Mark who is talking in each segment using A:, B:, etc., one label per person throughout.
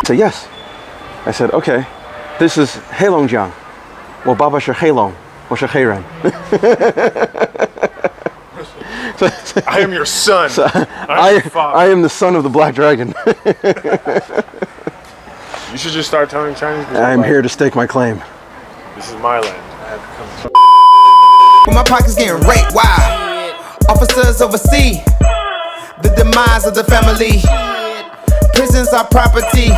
A: said, yes. I said, okay, this is Heilongjiang. Well, Baba是黑龙，我是黑人。
B: I am your son.
A: So, I am the son of the Black Dragon.
B: You should just start telling Chinese people.
A: I am here to stake my claim.
B: This is my land. I have to come.
C: When my pockets getting raped, wow. Officers oversee the demise of the family. Prisons are property.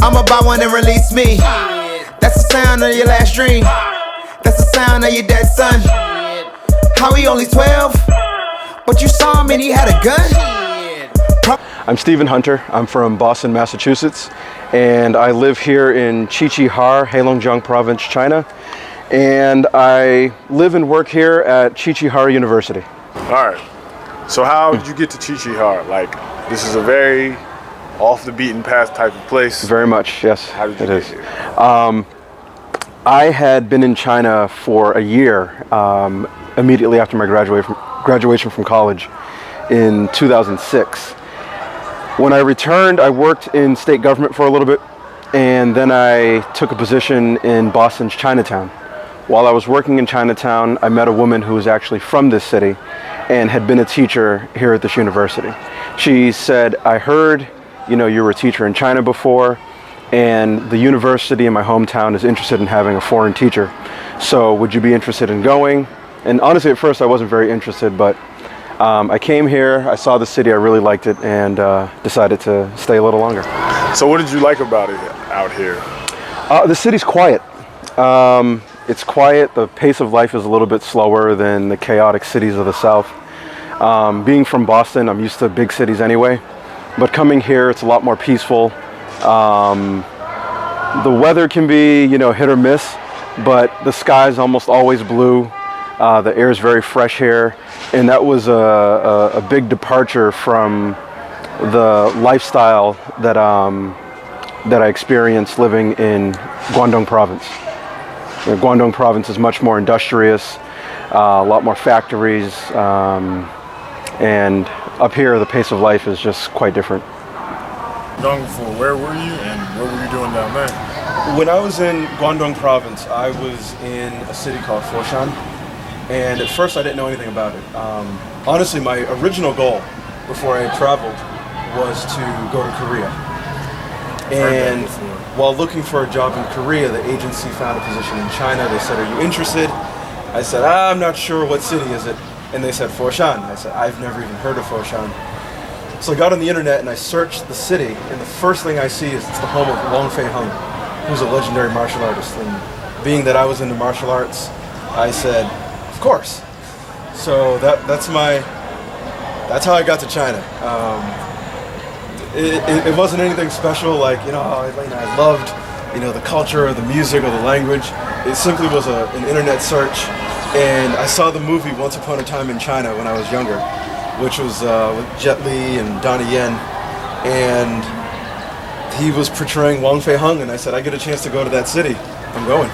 C: I'ma buy one and release me. That's the sound of your last dream. That's the sound of your dead son. How he only 12, but you saw him and he had a gun?
A: I'm Stephen Hunter. I'm from Boston, Massachusetts, and I live here in Qiqihar, Heilongjiang Province, China. And I live and work here at Qiqihar University.
B: All right. So how did you get to Qiqihar? Like, this is a very off the beaten path type of place.
A: Very much, yes.
B: How did you get here?
A: I had been in China for a year immediately after my graduation from college in 2006. When I returned, I worked in state government for a little bit, and then I took a position in Boston's Chinatown. While I was working in Chinatown, I met a woman who was actually from this city and had been a teacher here at this university. She said, I heard, you were a teacher in China before, and the university in my hometown is interested in having a foreign teacher. So would you be interested in going? And honestly, at first I wasn't very interested, but I came here, I saw the city, I really liked it, and decided to stay a little longer.
B: So what did you like about it out here?
A: The city's quiet. It's quiet. The pace of life is a little bit slower than the chaotic cities of the South. Being from Boston, I'm used to big cities anyway, but coming here, it's a lot more peaceful. The weather can be, hit or miss, but the sky's almost always blue. The air is very fresh here, and that was a big departure from the lifestyle that I experienced living in Guangdong Province. Guangdong Province is much more industrious, a lot more factories, and up here the pace of life is just quite different.
B: Where were you and what were you doing down there?
A: When I was in Guangdong Province, I was in a city called Foshan, and at first I didn't know anything about it. Honestly, my original goal before I traveled was to go to Korea. And while looking for a job in Korea, the agency found a position in China. They said, are you interested? I said, I'm not sure, what city is it? And they said, Foshan. I said, I've never even heard of Foshan. So I got on the internet and I searched the city, and the first thing I see is it's the home of Wang Fei-hung, who's a legendary martial artist. And being that I was into martial arts, I said, of course. So that's how I got to China. It wasn't anything special, like, I loved, the culture or the music or the language. It simply was an internet search, and I saw the movie Once Upon a Time in China when I was younger, which was with Jet Li and Donnie Yen, and he was portraying Wang Fei-hung, and I said, I get a chance to go to that city, I'm going.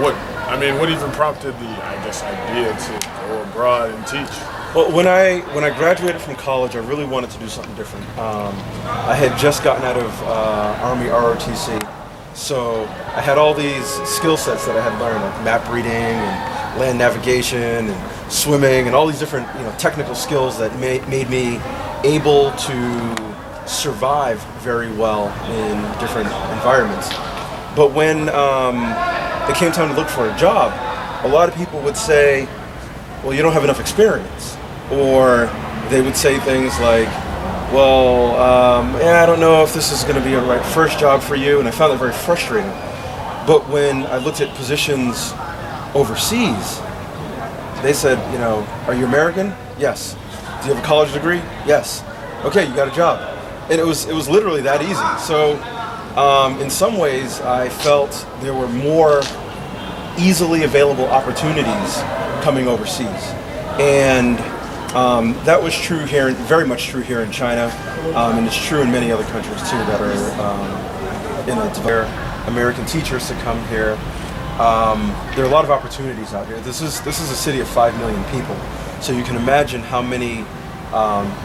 B: What even prompted the, idea to go abroad and teach?
A: Well, when I graduated from college, I really wanted to do something different. I had just gotten out of Army ROTC, so I had all these skill sets that I had learned, like map reading and land navigation and swimming and all these different technical skills that made me able to survive very well in different environments. But when it came time to look for a job, a lot of people would say, well, you don't have enough experience. Or they would say things like, well, I don't know if this is going to be a right first job for you, and I found that very frustrating. But when I looked at positions overseas, they said, are you American? Yes. Do you have a college degree? Yes. Okay, you got a job. And it was literally that easy. So in some ways, I felt there were more easily available opportunities coming overseas. And that was true here, very much true here in China, and it's true in many other countries too that are in a American teachers to come here. There are a lot of opportunities out here. This is a city of 5 million people, so you can imagine how many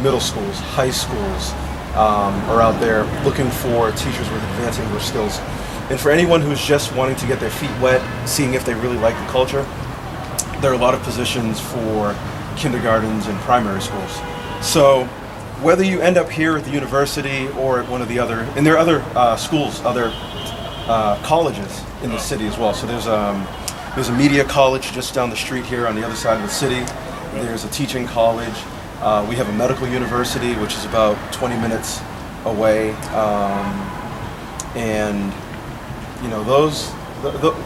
A: middle schools, high schools, are out there looking for teachers with advanced English skills. And for anyone who's just wanting to get their feet wet, seeing if they really like the culture, there are a lot of positions for kindergartens and primary schools. So whether you end up here at the university or at one of the other, and there are other schools, other colleges in the city as well. So there's a media college just down the street here on the other side of the city. There's a teaching college. We have a medical university, which is about 20 minutes away. And you know,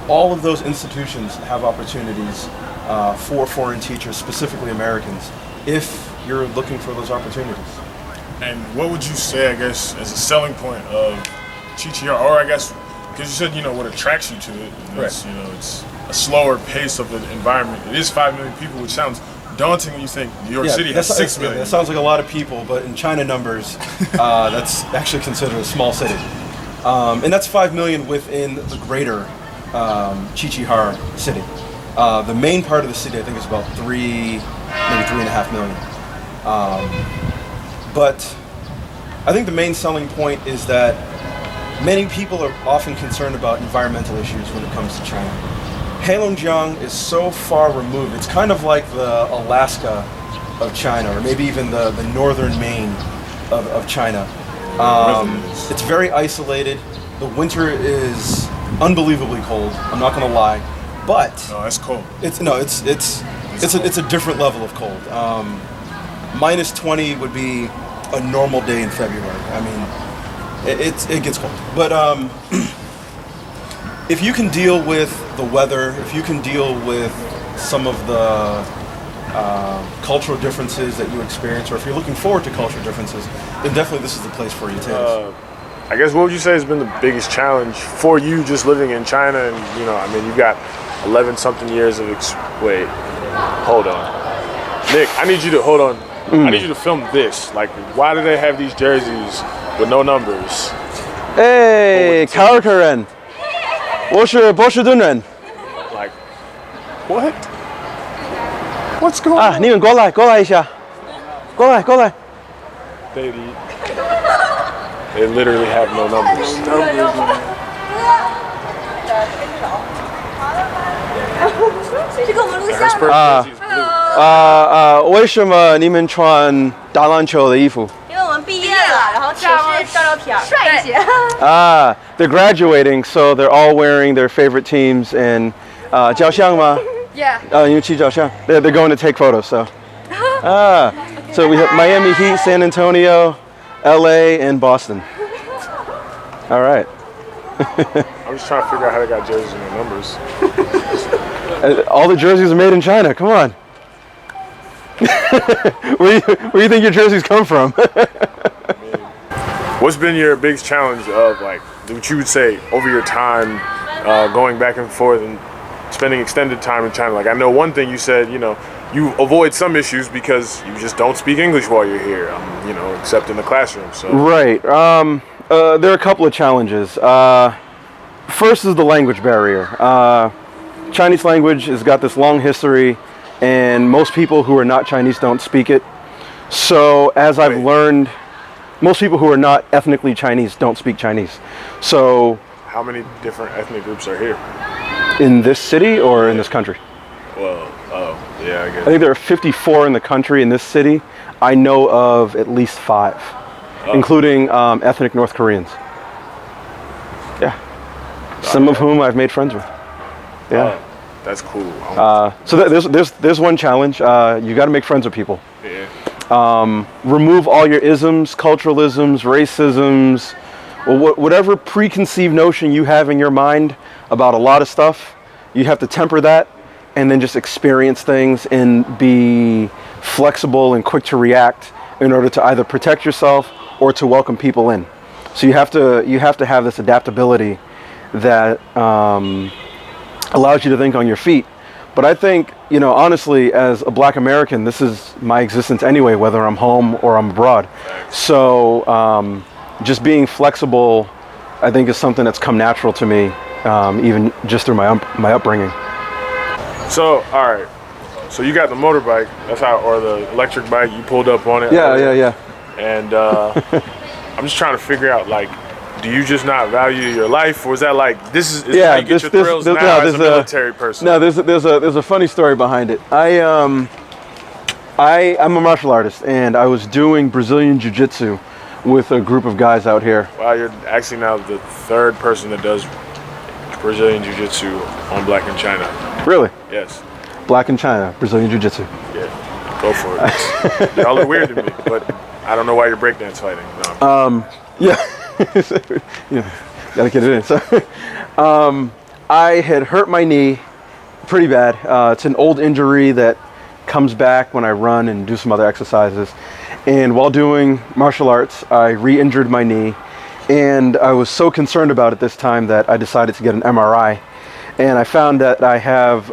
A: all of those institutions have opportunities for foreign teachers, specifically Americans, if you're looking for those opportunities.
B: And what would you say, I guess, as a selling point of Chichihara, or I guess, because you said, you know, what attracts you to it, and
A: Right.
B: it's, you know, it's a slower pace of the environment. It is 5 million people, which sounds daunting when you think New York City has 6 million.
A: That sounds like a lot of people, but in China numbers, that's actually considered a small city. And that's 5 million within the greater Chichihara city. The main part of the city, I think, is about maybe 3.5 million. But I think the main selling point is that many people are often concerned about environmental issues when it comes to China. Heilongjiang is so far removed. It's kind of like the Alaska of China, or maybe even the northern Maine of China. It's very isolated. The winter is unbelievably cold. I'm not going to lie, but
B: No, that's cold.
A: it's a different level of cold. Minus 20 would be a normal day in February. I mean, it gets cold. But if you can deal with the weather, if you can deal with some of the cultural differences that you experience, or if you're looking forward to cultural differences, then definitely this is the place for you to.
B: I guess what would you say has been the biggest challenge for you just living in China? And, you know, I mean, you've got 11 something years of wait, hold on. Nick, I need you to, hold on. I need you to film this. Like, why do they have these jerseys with no numbers?
D: Hey, 凯尔特人，我是波士顿人
B: Like, what? What's going
D: 啊！
B: on?
D: 你们过来一下，过来。
B: They literally have no numbers. Her sport jersey is blue.
D: 为什么你们穿打篮球的衣服？
E: 因为我们毕业了，然后只是照照片，帅一些。
D: They're graduating, so they're all wearing their favorite teams and 照相吗？
E: Yeah.
D: 因为去照相 they're going to take photos, so. So we have Miami Heat, San Antonio, LA, and Boston. All right.
B: I'm just trying to figure out how they got jerseys and no numbers.
D: All the jerseys are made in China. Come on. Where do you think your jerseys come from?
B: What's been your biggest challenge of, like, what you would say over your time going back and forth and spending extended time in China? Like, I know one thing you said, you know, you avoid some issues because you just don't speak English while you're here, you know, except in the classroom. So.
D: Right. There are a couple of challenges. First is the language barrier. Chinese language has got this long history, and most people who are not Chinese don't speak it. So as I've learned, most people who are not ethnically Chinese don't speak Chinese. So
B: How many different ethnic groups are here?
D: in this city or in this country?
B: Well, oh, yeah, I
D: I
B: guess.
D: think there are 54 in the country. In this city, I know of at least 5, including ethnic North Koreans. Yeah. Some of whom I've made friends with. Yeah.
B: That's cool.
D: So there's one challenge. You got to make friends with people.
B: Yeah.
D: Remove all your isms, culturalisms, racisms, whatever preconceived notion you have in your mind about a lot of stuff. You have to temper that, and then just experience things and be flexible and quick to react in order to either protect yourself or to welcome people in. So you have to have this adaptability that allows you to think on your feet. But I think, you know, honestly, as a Black American, this is my existence anyway, whether I'm home or I'm abroad. So just being flexible, I think, is something that's come natural to me, even just through my upbringing.
B: So, all right. So you got the motorbike, that's how, or the electric bike, you pulled up on it.
D: Yeah.
B: And I'm just trying to figure out, like, do you just not value your life, or is that like this is how
D: Yeah,
B: you get your thrills now as a military person?
D: No, there's a funny story behind it. I'm a martial artist, and I was doing Brazilian Jiu-Jitsu with a group of guys out here.
B: Wow, you're actually now the third person that does Brazilian Jiu-Jitsu on Black in China.
D: Really?
B: Yes.
D: Black in China, Brazilian Jiu-Jitsu.
B: Yeah. Go for it. Y'all are weird to me, but I don't know why you're breakdance fighting. No.
D: Yeah. Yeah, gotta get it in. So, I had hurt my knee pretty bad. It's an old injury that comes back when I run and do some other exercises. And while doing martial arts, I re-injured my knee. And I was so concerned about it this time that I decided to get an MRI. And I found that I have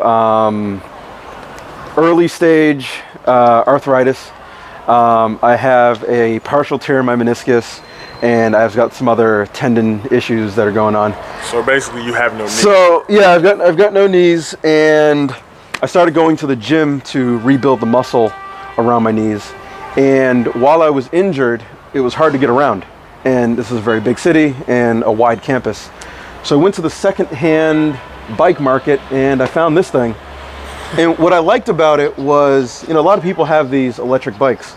D: early stage arthritis. I have a partial tear in my meniscus, and I've got some other tendon issues that are going on.
B: So basically, you have no knees.
D: So yeah, I've got no knees, and I started going to the gym to rebuild the muscle around my knees. And while I was injured, it was hard to get around. And this is a very big city and a wide campus. So I went to the second-hand bike market, and I found this thing. And what I liked about it was, you know, a lot of people have these electric bikes,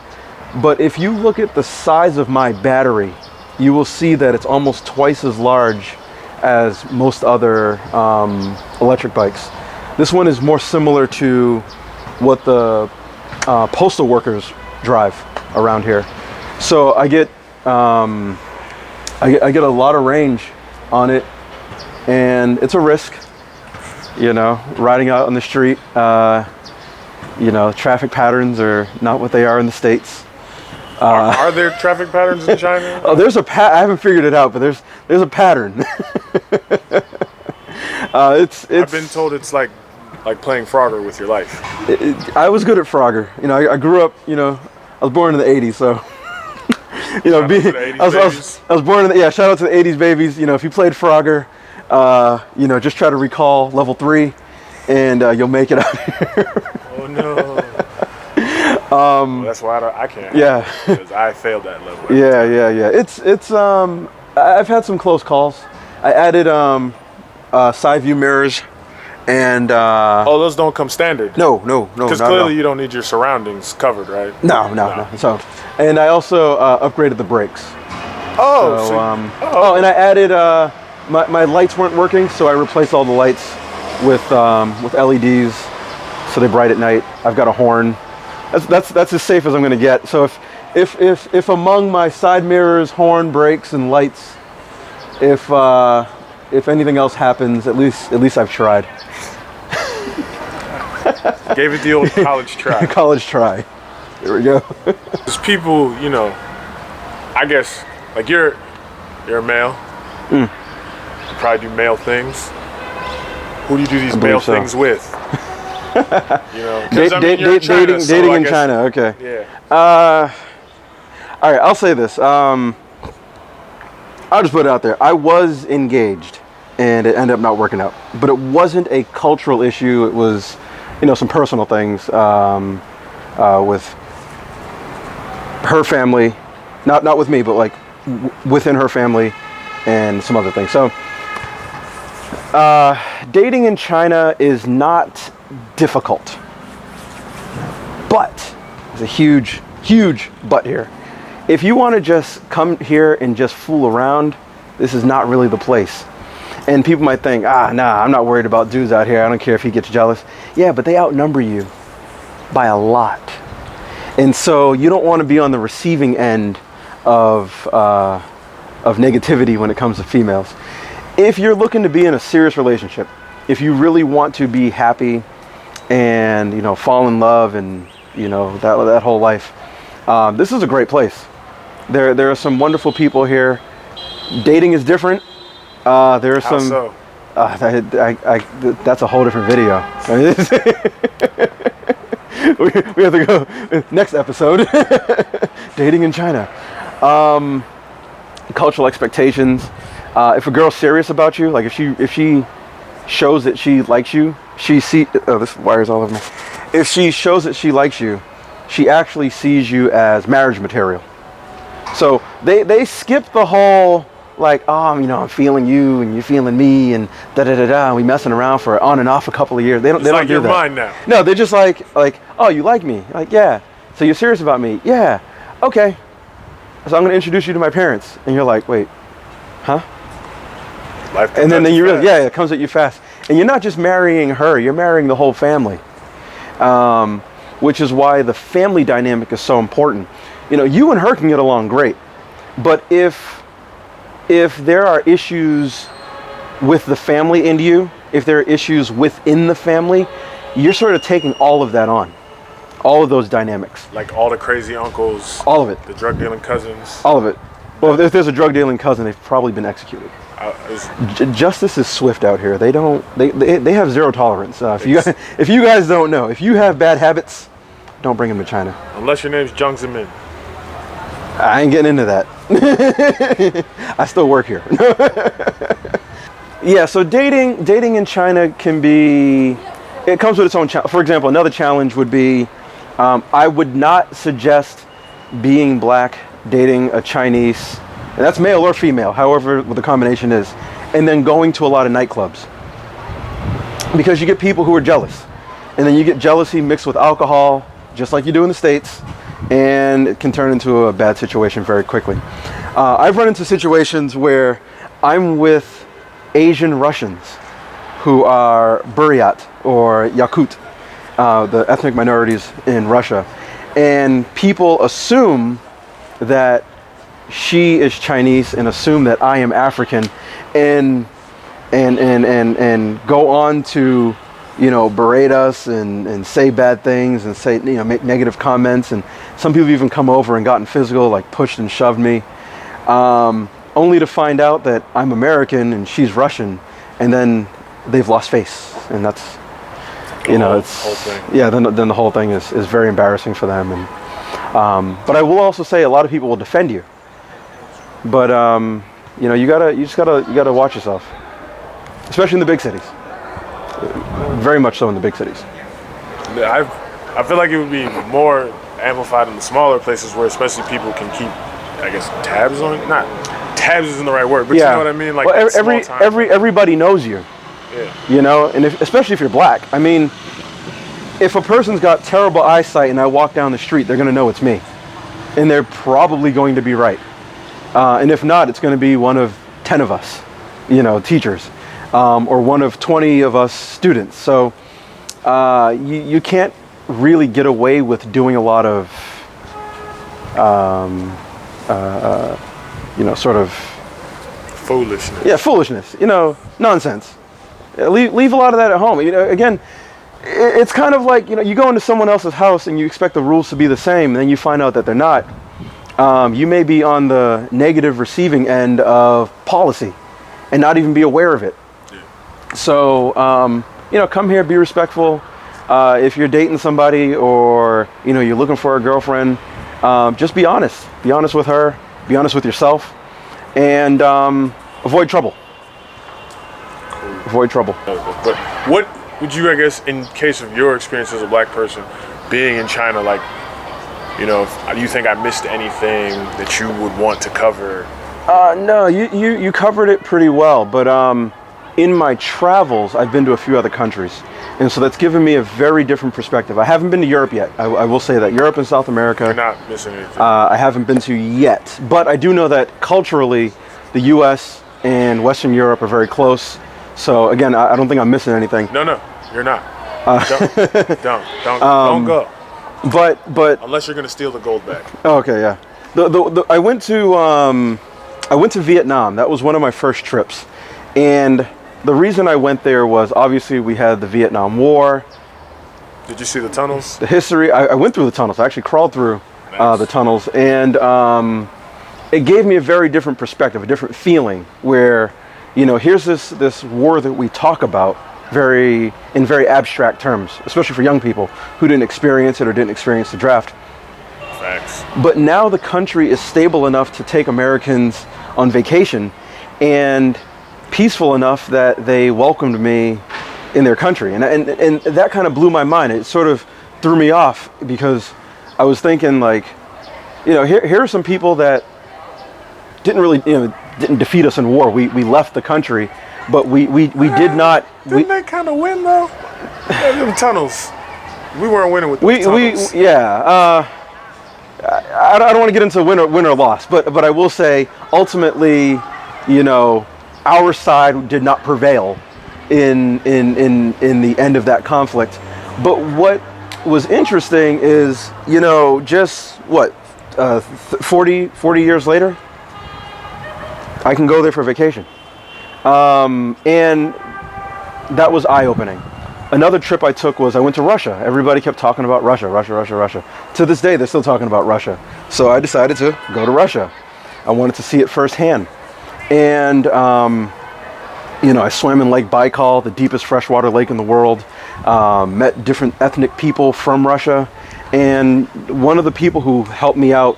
D: but if you look at the size of my battery, you will see that it's almost twice as large as most other electric bikes. This one is more similar to what the postal workers drive around here. So I get a lot of range on it, and it's a risk, you know, riding out on the street. You know, traffic patterns are not what they are in the States.
B: Are there traffic patterns in China?
D: Oh, there's a I haven't figured it out, but there's a pattern. It's
B: I've been told it's like playing Frogger with your life.
D: I was good at Frogger. You know, I grew up, you know, I was born in the 80s, so you know, I was born in the, yeah, shout out to the 80s babies. You know, if you played Frogger, you know, just try to recall level 3 and you'll make it out here.
B: Oh no. Well, that's why I can't.
D: Yeah.
B: Because I failed that level.
D: Yeah. It's I've had some close calls. I added side view mirrors and
B: oh, those don't come standard.
D: No.
B: Because clearly you don't need your surroundings covered, right?
D: No. So, and I also upgraded the brakes.
B: Oh,
D: so, and I added my lights weren't working, so I replaced all the lights with LEDs, so they're bright at night. I've got a horn. That's as safe as I'm going to get. So if among my side mirrors, horn, brakes, and lights, if anything else happens, at least I've tried.
B: Gave it the old college try.
D: College try. There we go.
B: There's people, you know, I guess, like you're a male. You probably do male things. Who do you do these male things with? You know,
D: dating in China. Okay.
B: Yeah.
D: All right. I'll say this. I'll just put it out there. I was engaged, and it ended up not working out. But it wasn't a cultural issue. It was, you know, some personal things with her family, not with me, but like within her family, and some other things. So, dating in China is not difficult, but there's a huge but here. If you want to just come here and just fool around, this is not really the place. And people might think, nah, I'm not worried about dudes out here. I don't care if he gets jealous. Yeah, but they outnumber you by a lot. And so you don't want to be on the receiving end of negativity when it comes to females. If you're looking to be in a serious relationship, if you really want to be happy and, you know, fall in love and, you know, that whole life, this is a great place. There are some wonderful people here. Dating is different. There are
B: How
D: some.
B: so?
D: That's a whole different video. we have to go next episode. Dating in China. Cultural expectations. If a girl's serious about you, like if she shows that she likes you, this wire's all over me. If she shows that she likes you, she actually sees you as marriage material. So they skip the whole like, oh, you know, I'm feeling you and you're feeling me and da da da da. And we messing around for on and off a couple of years. They don't
B: like
D: do
B: you're
D: that.
B: mine now.
D: No, they're just like, oh, you like me? Like, yeah. So you're serious about me? Yeah. Okay. So I'm gonna introduce you to my parents, and you're like, wait, huh?
B: Life
D: And then you realize, yeah, it comes at you fast. And you're not just marrying her; you're marrying the whole family. Which is why the family dynamic is so important. You know, you and her can get along great, but if there are issues with the family in you, if there are issues within the family, you're sort of taking all of that on, all of those dynamics.
B: Like all the crazy uncles,
D: All of it.
B: the drug dealing cousins.
D: All of it. Well, if there's a drug dealing cousin, they've probably been executed. Justice is swift out here. They have zero tolerance. If you guys don't know, if you have bad habits, don't bring them to China.
B: Unless your name's Jiang Zemin.
D: I ain't getting into that. I still work here. Yeah, so dating in China it comes with its own challenge. For example, another challenge would be, I would not suggest being black, dating a Chinese, and that's male or female, however what the combination is, and then going to a lot of nightclubs. Because you get people who are jealous. And then you get jealousy mixed with alcohol, just like you do in the States, and it can turn into a bad situation very quickly. I've run into situations where I'm with Asian Russians who are Buryat or Yakut, the ethnic minorities in Russia, and people assume that she is Chinese and assume that I am African, and go on to, you know, berate us and say bad things and say, you know, make negative comments, and some people even come over and gotten physical, like pushed and shoved me, only to find out that I'm American and she's Russian, and then they've lost face, and that's, you know, it's, yeah, then the whole thing is very embarrassing for them. And but I will also say a lot of people will defend you, but you know, you gotta watch yourself, especially in the big cities. Very much so in the big cities.
B: I feel like it would be more amplified in the smaller places where especially people can keep, I guess, tabs on it. Not tabs isn't the right word, but yeah, you know what I mean. Like, well,
D: everybody knows you.
B: Yeah.
D: You know, and especially if you're black. I mean, if a person's got terrible eyesight and I walk down the street, they're going to know it's me, and they're probably going to be right. And if not, it's going to be one of 10 of us, you know, teachers, or one of 20 of us students. So you can't really get away with doing a lot of, you know, sort of
B: foolishness.
D: Yeah, foolishness. You know, nonsense. Leave a lot of that at home. You know, again, it's kind of like, you know, you go into someone else's house and you expect the rules to be the same, and then you find out that they're not. You may be on the negative receiving end of policy and not even be aware of it. Yeah. So, you know, come here, be respectful. If you're dating somebody or, you know, you're looking for a girlfriend, just be honest. Be honest with her. Be honest with yourself. And avoid trouble. Avoid trouble.
B: But what would you, I guess, in case of your experience as a black person being in China, like, you know, do you think I missed anything that you would want to cover?
D: No, you covered it pretty well. But in my travels, I've been to a few other countries. And so that's given me a very different perspective. I haven't been to Europe yet. I will say that. Europe and South America.
B: You're not missing anything.
D: I haven't been to yet. But I do know that culturally, the U.S. and Western Europe are very close. So again, I don't think I'm missing anything.
B: No, you're not. Don't go.
D: But
B: unless you're gonna steal the gold back.
D: Okay, yeah. I went to Vietnam. That was one of my first trips, and the reason I went there was obviously we had the Vietnam War.
B: Did you see the tunnels?
D: The history. I went through the tunnels. I actually crawled through the tunnels, and it gave me a very different perspective, a different feeling. Where, you know, here's this war that we talk about in very abstract terms, especially for young people who didn't experience it or didn't experience the draft.
B: Facts.
D: But now the country is stable enough to take Americans on vacation, and peaceful enough that they welcomed me in their country, and that kind of blew my mind. It sort of threw me off because I was thinking, like, you know, here are some people that didn't really, didn't defeat us in war. We left the country, but we did not.
B: Didn't they kind of win though? Them tunnels. We weren't winning with the tunnels.
D: I don't want to get into win or loss, but I will say ultimately, our side did not prevail in the end of that conflict. But what was interesting is, just what 40 years later, I can go there for vacation, and that was eye-opening. Another trip I took was I went to Russia. Everybody kept talking about Russia. To this day, they're still talking about Russia. So I decided to go to Russia. I wanted to see it firsthand. And, I swam in Lake Baikal, the deepest freshwater lake in the world. Met different ethnic people from Russia. And one of the people who helped me out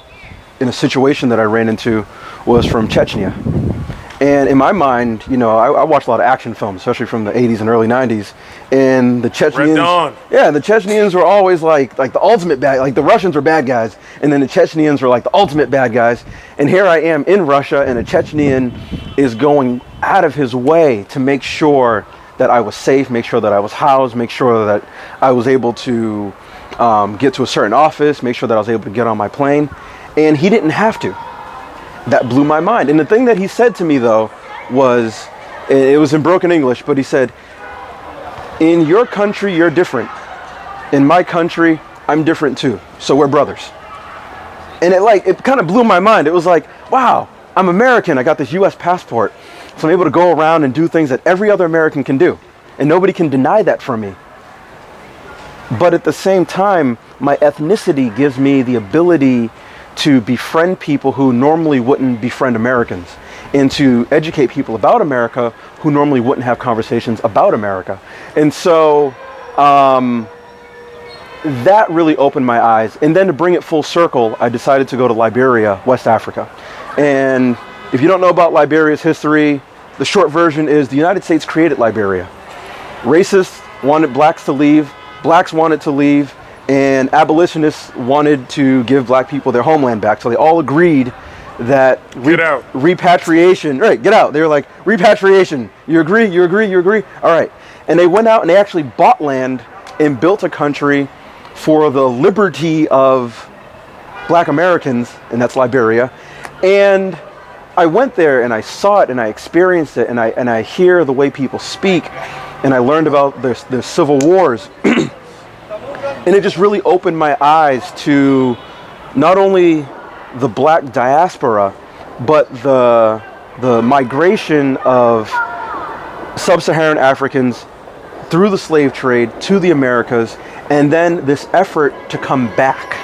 D: in a situation that I ran into was from Chechnya. And in my mind, I watched a lot of action films, especially from the 80s and early 90s. And the Chechnyans, the Chechnyans were always like the ultimate bad, like the Russians were bad guys, and then the Chechnyans were like the ultimate bad guys. And here I am in Russia, and a Chechnyan is going out of his way to make sure that I was safe, make sure that I was housed, make sure that I was able to get to a certain office, make sure that I was able to get on my plane. And he didn't have to. That blew my mind. And the thing that he said to me, though, was, it was in broken English, but he said, in your country, you're different. In my country, I'm different too. So we're brothers. And it kind of blew my mind. It was like, wow, I'm American. I got this US passport. So I'm able to go around and do things that every other American can do. And nobody can deny that from me. But at the same time, my ethnicity gives me the ability to befriend people who normally wouldn't befriend Americans, and to educate people about America who normally wouldn't have conversations about America. And so that really opened my eyes. And then to bring it full circle, I decided to go to Liberia, West Africa. And if you don't know about Liberia's history, the short version is the United States created Liberia. Racists wanted blacks to leave, blacks wanted to leave, and abolitionists wanted to give black people their homeland back. So they all agreed that repatriation, right, get out. They were like, repatriation, you agree? All right. And they went out and they actually bought land and built a country for the liberty of black Americans, and that's Liberia. And I went there and I saw it and I experienced it, and I hear the way people speak, and I learned about their civil wars. And it just really opened my eyes to not only the black diaspora, but the migration of sub-Saharan Africans through the slave trade to the Americas, and then this effort to come back.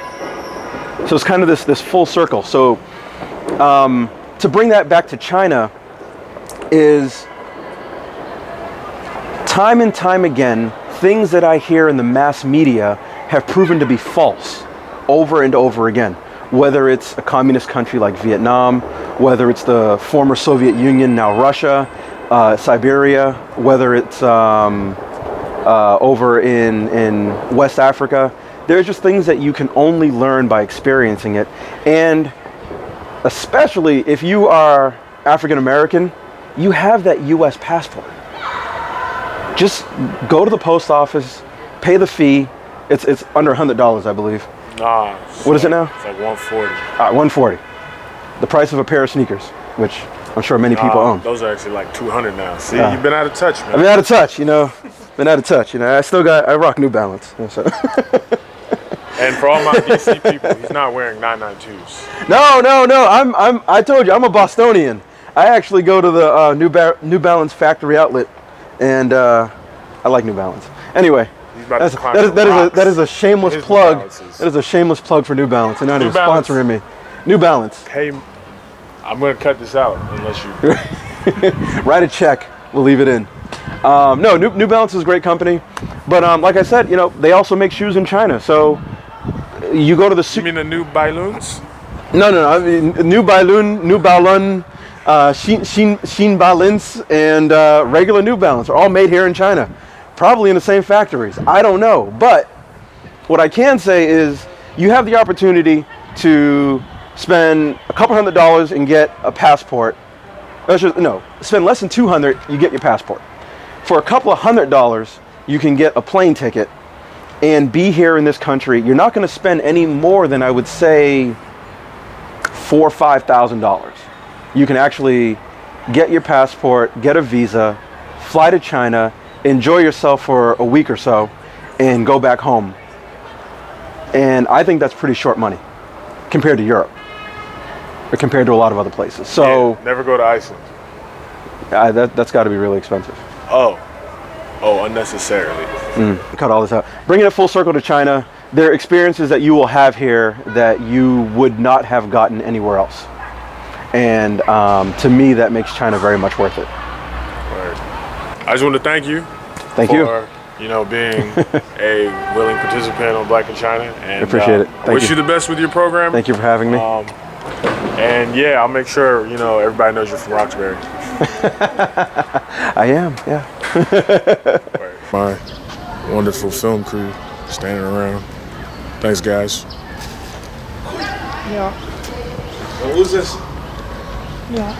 D: So it's kind of this full circle. So to bring that back to China is time and time again, things that I hear in the mass media have proven to be false over and over again. Whether it's a communist country like Vietnam, whether it's the former Soviet Union, now Russia, Siberia, whether it's over in West Africa, there's just things that you can only learn by experiencing it. And especially if you are African American, you have that US passport. Just go to the post office, pay the fee. It's under $100, I believe.
B: Nah.
D: What is it now?
B: It's like $140.
D: $140. The price of a pair of sneakers, which I'm sure many people own.
B: Those are actually like $200 now. See, you've been out of touch, man.
D: I've been out of touch, I rock New Balance. So.
B: And for all my DC people, he's not wearing 992s.
D: No. I told you, I'm a Bostonian. I actually go to the New Balance factory outlet, and I like New Balance. Anyway. That is a shameless plug. That is a shameless plug for New Balance. They're not even sponsoring me. New Balance.
B: Hey, I'm going to cut this out unless you...
D: Write a check. We'll leave it in. No, New Balance is a great company. But like I said, they also make shoes in China. So you go to the...
B: You mean the New Bailons?
D: No. I mean, New Balun, Xin Balance, and regular New Balance are all made here in China. Probably in the same factories. I don't know. But what I can say is you have the opportunity to spend a couple $100 and get a passport. No, spend less than $200, you get your passport. For a couple of $100, you can get a plane ticket and be here in this country. You're not going to spend any more than, I would say, $4,000 or $5,000. You can actually get your passport, get a visa, fly to China, enjoy yourself for a week or so, and go back home. And I think that's pretty short money compared to Europe, or compared to a lot of other places. So
B: Yeah, never go to Iceland.
D: that's got to be really expensive.
B: Oh, unnecessarily.
D: Cut all this out. Bringing it full circle to China, there are experiences that you will have here that you would not have gotten anywhere else. And to me, that makes China very much worth it.
B: Right. I just want to thank you.
D: Thank
B: for, you know, being a willing participant on Black in China. And
D: I appreciate it. Thank
B: wish you the best with your program.
D: Thank you for having me.
B: And yeah, I'll make sure, you know, everybody knows you're from Roxbury.
D: I am, yeah.
B: My wonderful film crew standing around. Thanks, guys.
A: Who's this?
F: Yeah.